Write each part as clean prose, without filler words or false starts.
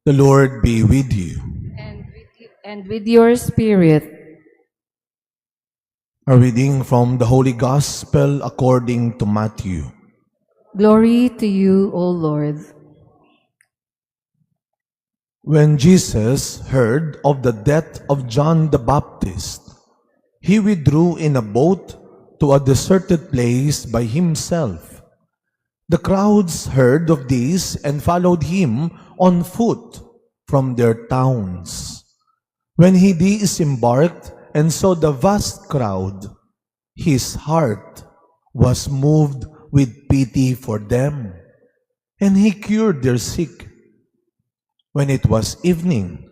The Lord be with you. And with your spirit. A reading from the Holy Gospel according to Matthew. Glory to you, O Lord. When Jesus heard of the death of John the Baptist, he withdrew in a boat to a deserted place by himself. The crowds heard of this and followed him on foot from their towns. When he disembarked and saw the vast crowd, his heart was moved with pity for them, and he cured their sick. When it was evening,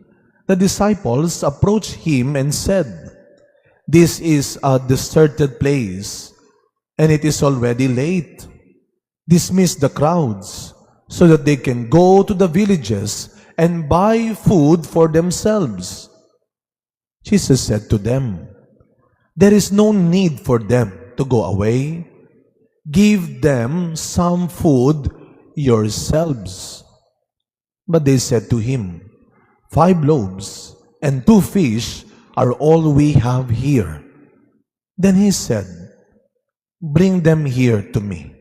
the disciples approached him and said, "This is a deserted place, and it is already late. Dismiss the crowds so that they can go to the villages and buy food for themselves." Jesus said to them, "There is no need for them to go away. Give them some food yourselves." But they said to him, "5 loaves and 2 fish are all we have here." Then he said, "Bring them here to me."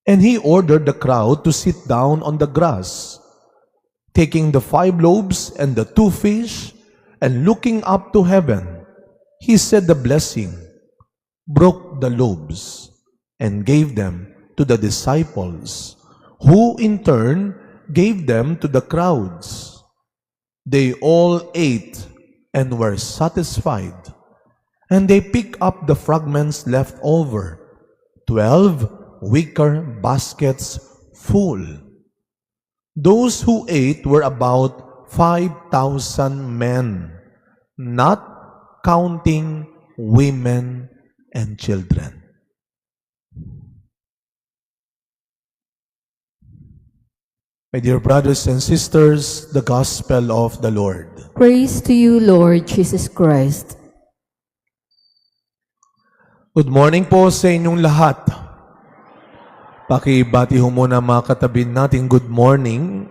And he ordered the crowd to sit down on the grass. Taking the 5 loaves and the 2 fish, and looking up to heaven, he said the blessing, broke the loaves, and gave them to the disciples, who in turn gave them to the crowds. They all ate and were satisfied, and they picked up the fragments left over, 12 wicker baskets full. Those who ate were about 5,000 men, not counting women and children. My dear brothers and sisters, the Gospel of the Lord. Praise to you, Lord Jesus Christ. Good morning po sa inyong lahat. Pakibati ho muna mga katabi natin, good morning.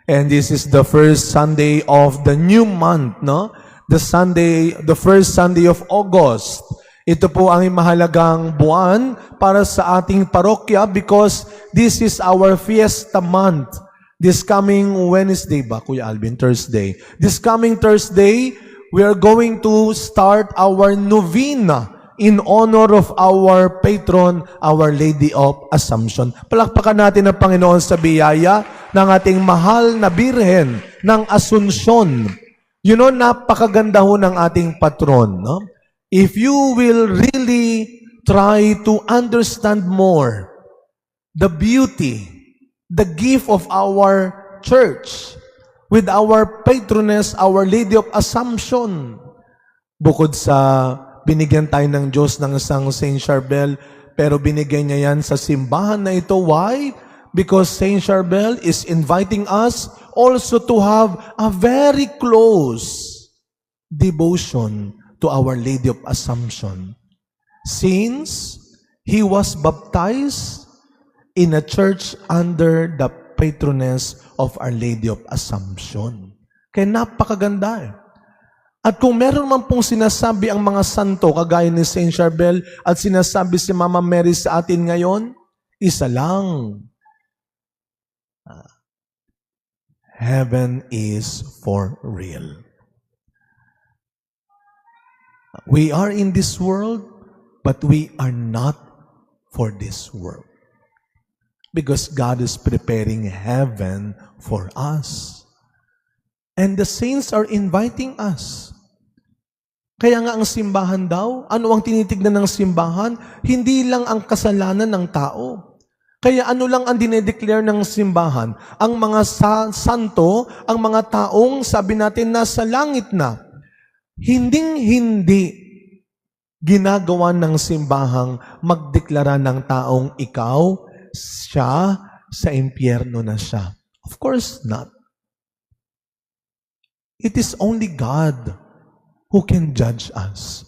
And this is the first Sunday of the new month, no? The first Sunday of August. Ito po ang mahalagang buwan para sa ating parokya because this is our fiesta month. This coming Wednesday ba, Kuya Alvin? Thursday. This coming Thursday, we are going to start our novena in honor of our patron, Our Lady of Assumption. Palakpakan natin ang Panginoon sa biyaya ng ating mahal na Birhen ng Asunsyon. You know, napakaganda ho ng ating patron. No? If you will really try to understand more the beauty, the gift of our church with our patroness, Our Lady of Assumption, bukod sa binigyan tayo ng Diyos ng isang Saint Charbel, pero binigyan niya yan sa simbahan na ito. Why? Because Saint Charbel is inviting us also to have a very close devotion to Our Lady of Assumption. Since he was baptized in a church under the patroness of Our Lady of Assumption. Kaya napakaganda eh. At kung meron man pong sinasabi ang mga santo, kagaya ni Saint Charbel, at sinasabi si Mama Mary sa atin ngayon, isa lang. Heaven is for real. We are in this world, but we are not for this world. Because God is preparing heaven for us. And the saints are inviting us. Kaya nga ang simbahan daw, ano ang tinitignan ng simbahan? Hindi lang ang kasalanan ng tao. Kaya ano lang ang dinedeclare ng simbahan? Ang mga santo, ang mga taong sabi natin nasa langit na. Hinding-hindi ginagawa ng simbahang magdeklara ng taong ikaw, siya, sa impyerno na siya. Of course not. It is only God who can judge us.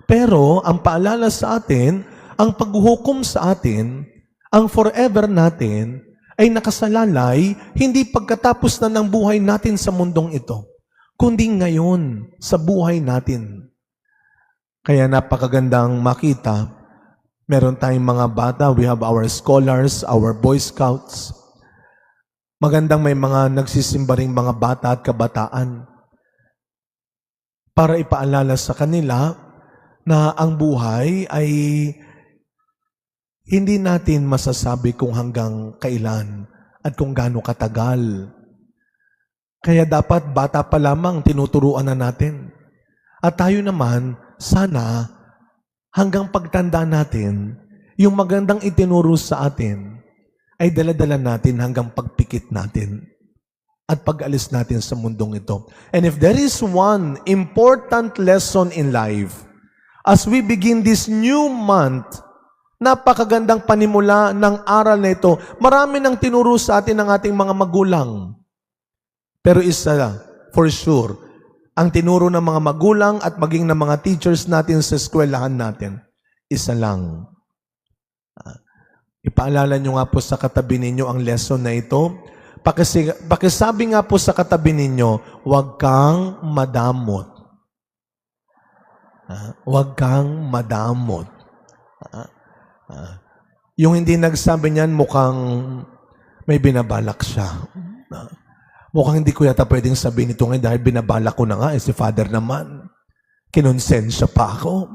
Pero ang paalala sa atin, ang paghuhukom sa atin, ang forever natin, ay nakasalalay hindi pagkatapos na ng buhay natin sa mundong ito, kundi ngayon sa buhay natin. Kaya napakagandang makita, meron tayong mga bata, we have our scholars, our Boy Scouts. Magandang may mga nagsisimba ring mga bata at kabataan para ipaalala sa kanila na ang buhay ay hindi natin masasabi kung hanggang kailan at kung gaano katagal. Kaya dapat bata pa lamang tinuturuan na natin. At tayo naman, sana hanggang pagtanda natin, yung magandang itinuro sa atin ay dala-dala natin hanggang pagpikit natin at pag-alis natin sa mundong ito. And if there is one important lesson in life, as we begin this new month, napakagandang panimula ng aral na ito. Marami nang tinuro sa atin ng ating mga magulang. Pero isa, for sure, ang tinuro ng mga magulang at maging ng mga teachers natin sa eskwelahan natin, isa lang. Ipaalala nyo nga po sa katabi ninyo ang lesson na ito. Pakisabi nga po sa katabi ninyo, huwag kang madamot. Huwag kang madamot. Yung hindi nagsabi niyan, mukhang may binabalak siya. Mukhang hindi ko yata pwedeng sabihin ito ngayon dahil binabalak ko na nga, si Father naman. Kinonsensya pa ako.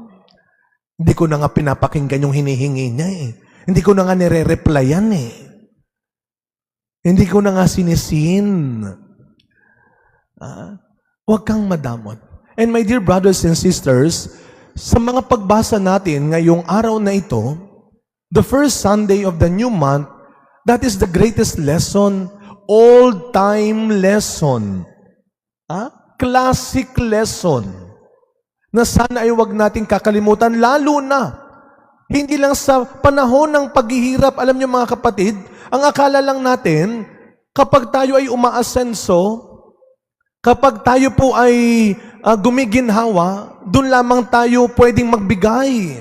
Hindi ko na nga pinapakinggan yung hinihingi niya eh. Hindi ko na nga nire-replyan eh. Hindi ko na nga sinisin. Huwag kang madamot. And my dear brothers and sisters, sa mga pagbasa natin ngayong araw na ito, the first Sunday of the new month, that is the greatest lesson, old-time lesson. Classic lesson. Na sana ay huwag natin kakalimutan, lalo na hindi lang sa panahon ng paghihirap. Alam niyo mga kapatid, ang akala lang natin, kapag tayo ay umaasenso, kapag tayo po ay gumiginhawa, doon lamang tayo pwedeng magbigay.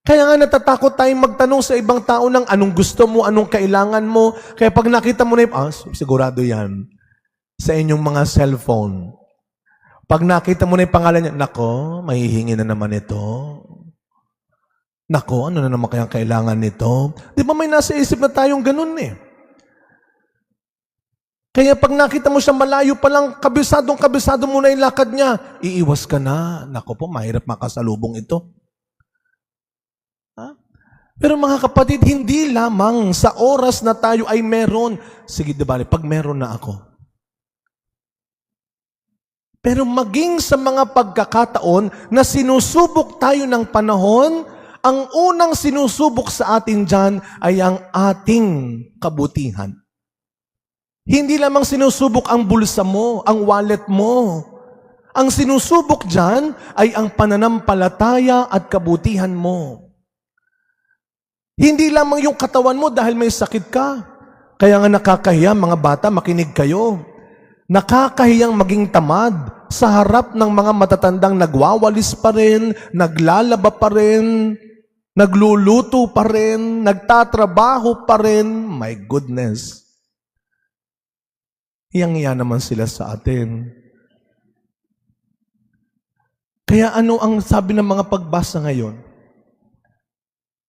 Kaya nga natatakot tayong magtanong sa ibang tao ng anong gusto mo, anong kailangan mo. Kaya pag nakita mo na sigurado yan, sa inyong mga cellphone. Pag nakita mo na yung pangalan niya, nako, mahihingi na naman ito. Nako, ano na naman kayang kailangan nito? Di ba may nasa isip na tayong ganun eh? Kaya pag nakita mo siya malayo pa lang, kabisado mo na yung lakad niya, iiwas ka na. Nako po, mahirap makasalubong ito. Pero mga kapatid, hindi lamang sa oras na tayo ay meron. Sige, diba, pag meron na ako. Pero maging sa mga pagkakataon na sinusubok tayo ng panahon, ang unang sinusubok sa atin dyan ay ang ating kabutihan. Hindi lamang sinusubok ang bulsa mo, ang wallet mo. Ang sinusubok dyan ay ang pananampalataya at kabutihan mo. Hindi lamang yung katawan mo dahil may sakit ka. Kaya nga nakakahiya, mga bata, makinig kayo. Nakakahiyang maging tamad sa harap ng mga matatandang nagwawalis pa rin, naglalaba pa rin, nagluluto pa rin, nagtatrabaho pa rin. My goodness. Hiyang-hiya naman sila sa atin. Kaya ano ang sabi ng mga pagbasa ngayon?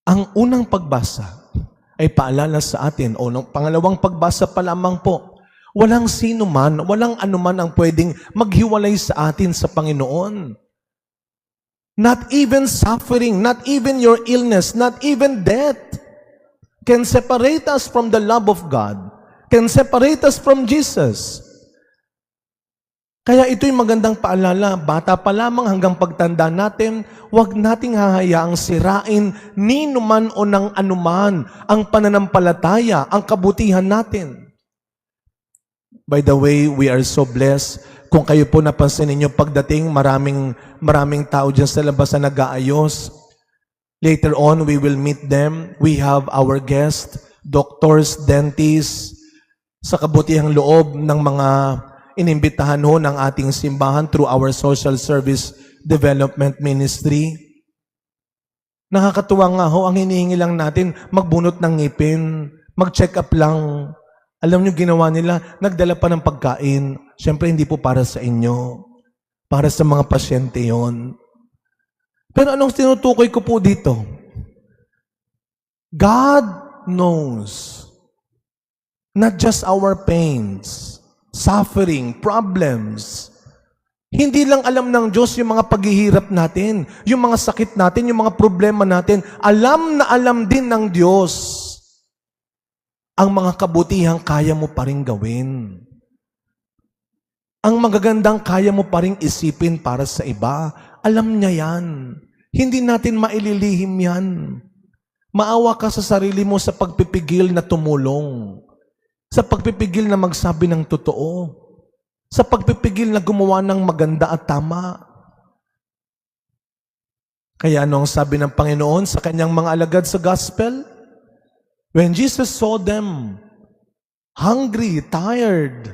Ang unang pagbasa ay paalala sa atin, o ng pangalawang pagbasa pa lamang po, walang sino man, walang anuman ang pwedeng maghiwalay sa atin sa Panginoon. Not even suffering, not even your illness, not even death can separate us from the love of God, can separate us from Jesus. Kaya ito'y magandang paalala, bata pa lamang hanggang pagtanda natin, huwag nating hahayaang sirain ni numan o ng anuman ang pananampalataya, ang kabutihan natin. By the way, we are so blessed. Kung kayo po napansin ninyo, pagdating, maraming tao dyan sa labas na nag-aayos. Later on, we will meet them. We have our guests, doctors, dentists, sa kabutihang loob ng mga inimbitahan ho ng ating simbahan through our social service development ministry. Nakakatuwa nga ho, ang hinihingi lang natin, magbunot ng ngipin, mag-check up lang. Alam niyo ginawa nila, nagdala pa ng pagkain. Siyempre, hindi po para sa inyo. Para sa mga pasyente yon. Pero anong tinutukoy ko po dito? God knows not just our pains, suffering, problems. Hindi lang alam ng Diyos yung mga paghihirap natin, yung mga sakit natin, yung mga problema natin. Alam na alam din ng Diyos ang mga kabutihang kaya mo pa rin gawin. Ang magagandang kaya mo pa rin isipin para sa iba. Alam niya yan. Hindi natin maililihim yan. Maawa ka sa sarili mo sa pagpipigil na tumulong. Sa pagpipigil na magsabi ng totoo. Sa pagpipigil na gumawa ng maganda at tama. Kaya ano ang sabi ng Panginoon sa kanyang mga alagad sa gospel? When Jesus saw them hungry, tired,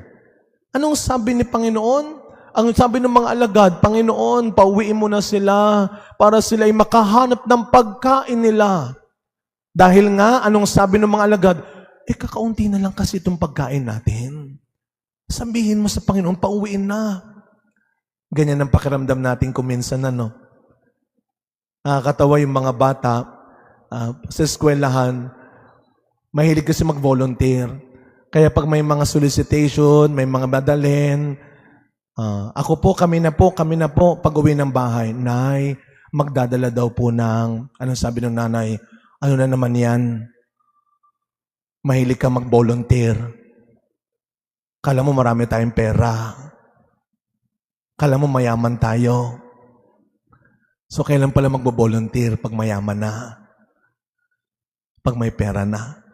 anong sabi ni Panginoon? Ang sabi ng mga alagad, Panginoon, pauwiin mo na sila para sila ay makahanap ng pagkain nila. Dahil nga, anong sabi ng mga alagad? Kakaunti na lang kasi itong pagkain natin. Sabihin mo sa Panginoon, pauwiin na. Ganyan ang pakiramdam natin kuminsan, ano? Nakakatawa yung mga bata sa eskwelahan, mahilig kasi mag-volunteer. Kaya pag may mga solicitation, may mga madalhin, ako po, kami na po, pag uwi ng bahay, Nay, magdadala daw po ng, anong sabi ng nanay, ano na naman yan? Mahilig ka mag-volunteer. Kala mo marami tayong pera. Kala mo mayaman tayo. So, kailan pala mag-volunteer pag mayaman na? Pag may pera na?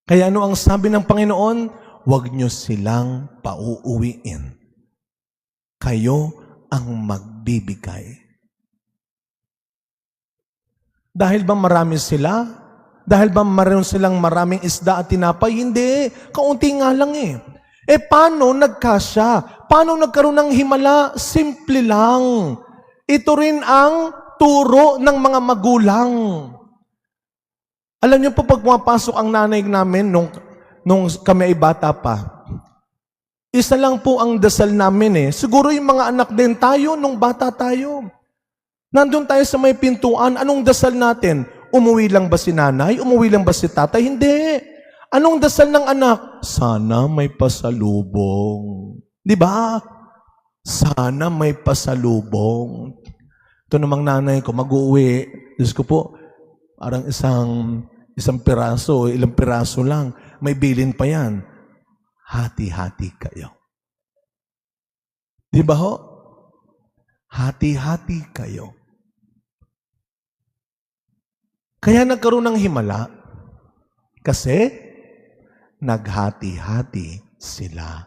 Kaya ano ang sabi ng Panginoon? Huwag niyo silang pauuwiin. Kayo ang magbibigay. Dahil ba marami sila? Dahil ba meron silang maraming isda at tinapay? Hindi. Kaunti nga lang eh. Paano nagkasya? Paano nagkaroon ng himala? Simple lang. Ito rin ang turo ng mga magulang. Alam niyo po, pag pumapasok ang nanay namin nung kami ay bata pa, isa lang po ang dasal namin eh. Siguro yung mga anak din tayo nung bata tayo. Nandun tayo sa may pintuan, anong dasal natin? Umuwi lang ba si nanay? Umuwi lang ba si tatay? Hindi. Anong dasal ng anak? Sana may pasalubong. Di ba? Sana may pasalubong. Ito namang nanay ko, mag-uwi. Diyos ko po, parang isang piraso, ilang piraso lang. May bilin pa yan. Hati-hati kayo. Di ba ho? Hati-hati kayo. Kaya nagkaroon ng himala kasi naghati-hati sila.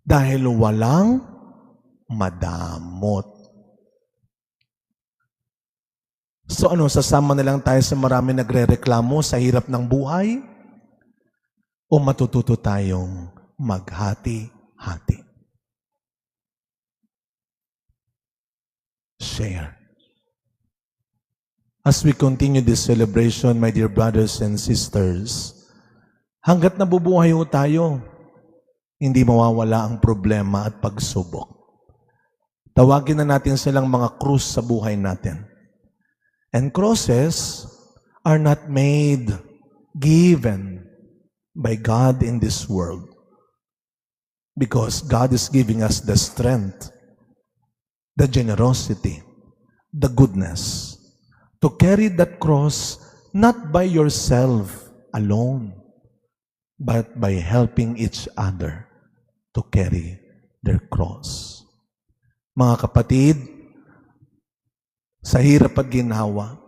Dahil walang madamot. So ano, sasama na lang tayo sa marami nagrereklamo sa hirap ng buhay? O matututo tayong maghati-hati? Share. As we continue this celebration, my dear brothers and sisters, hanggat nabubuhay ho tayo, hindi mawawala ang problema at pagsubok. Tawagin na natin silang mga krus sa buhay natin. And crosses are not made, given by God in this world. Because God is giving us the strength, the generosity, the goodness, to carry that cross not by yourself alone, but by helping each other to carry their cross. Mga kapatid, sa hirap at ginhawa,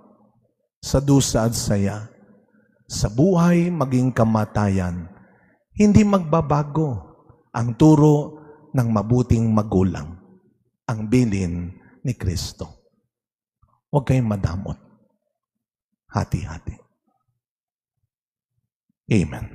sa dusa at saya, sa buhay maging kamatayan, hindi magbabago ang turo ng mabuting magulang, ang bilin ni Kristo. Huwag kayong madamot. Hati-hati. Amen.